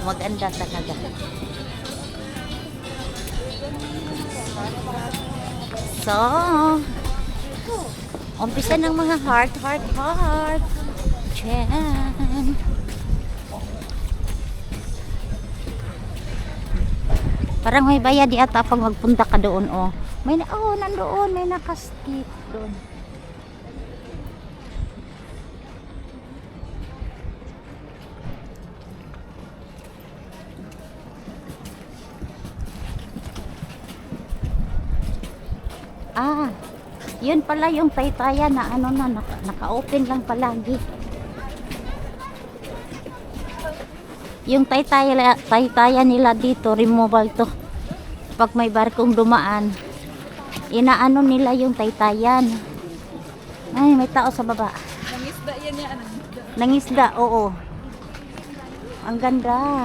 maganda talaga. So, umpisa ng mga heart. Diyan. Parang may bayad yata pag magpunta ka doon, oh. Nandoon, may nakaskip doon. Yun pala yung Taytaya na naka-open lang palagi. Yung Taytaya nila dito, removal to. Pag may barkong dumaan, inaano nila yung Taytayan. Ay, may tao sa baba. Nangisda yan yan. Nangisda, oo. Ang ganda.